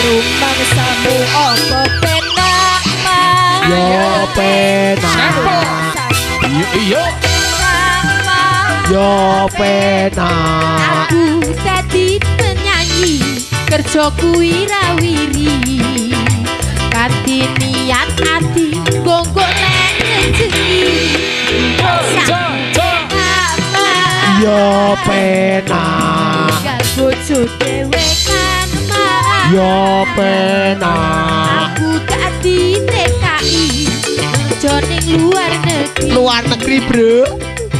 Rumang samu opo penak mah yo penak Iya yo penak aku dadi penyanyi kerja kuwi rawiri kanthi niat ati gonggo nek rezeki yo penak gak bojo dhewekan mah yo penak aku gak di TKI kerja ning luar negeri bro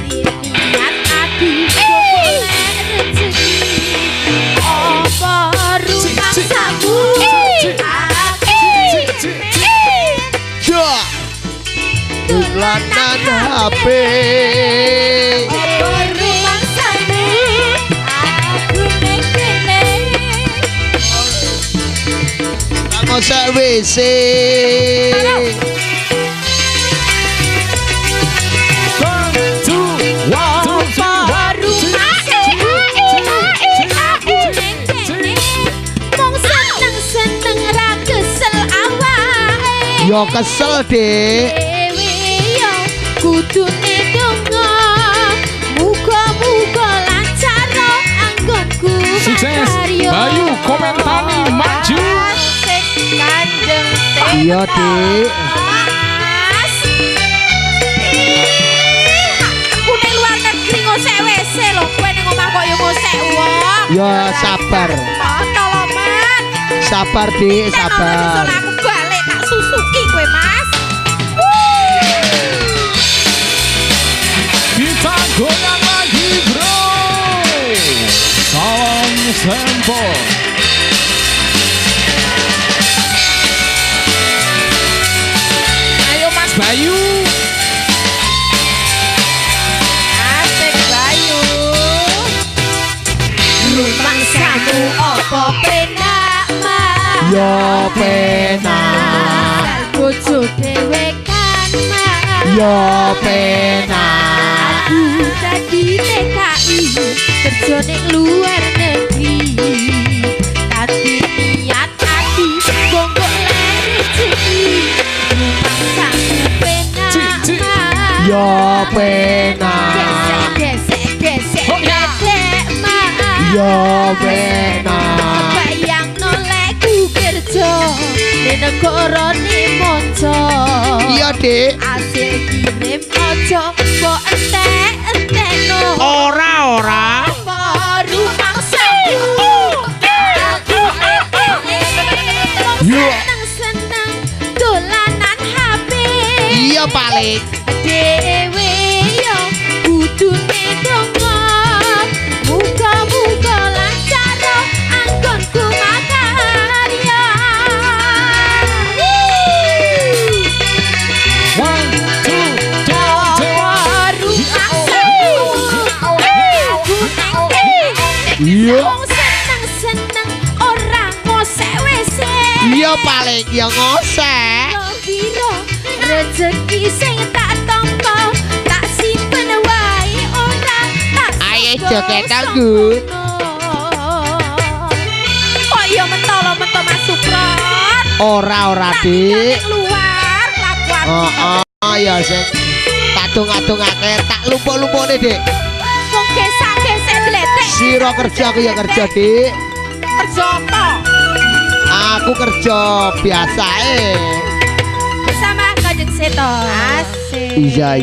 niat ati gonggo nek rezeki opo rumah samu yo tulanan HP opo rumah samu aku ning kene ngosek WC yo kesel dek yo kudune donga muga-muga lancar anggonku Sukses Bayu komentari maju kanjeng iya dek aku ning luar negeri ngosek WC lho kowe ning omah kok yo ngosek wong yo sabar toloman sabar dek sabar aku balik tak susuki kowe mas kita goyang lagi bro salam sempo ayo Mas Bayu asik Bayu rumang samu opo penak mah yo penak bojo dhewe kan mah yo penak aku dadi TKI kerja ning luar negeri kanthi niat ati gonggo rezeki rumang samu penak mah yo penak gesek mah yo penak bayang nolek ku kerja di negara ni monco iya dek asik kirim ojo kok entek no ora rumang samu yo seneng dolanan HP iya paling dewe yo kudune donga muga-muga lancar anggonku makarya 1, 2, 3 iya seneng orang ngosek WC iya paling ya ngosek piro rezeki sing tak tampa tak simpen wae ora tak ayo joget aku kok ya mentolo Mas Suprot ora tak dik luar kelakuan ya sing katung-katungake tak lupa-lupane dek wong gesek-gesek gletek sira kerja aku ya kerja dik kerja apa aku kerja biasa bersama Kanjeng Seto asik iya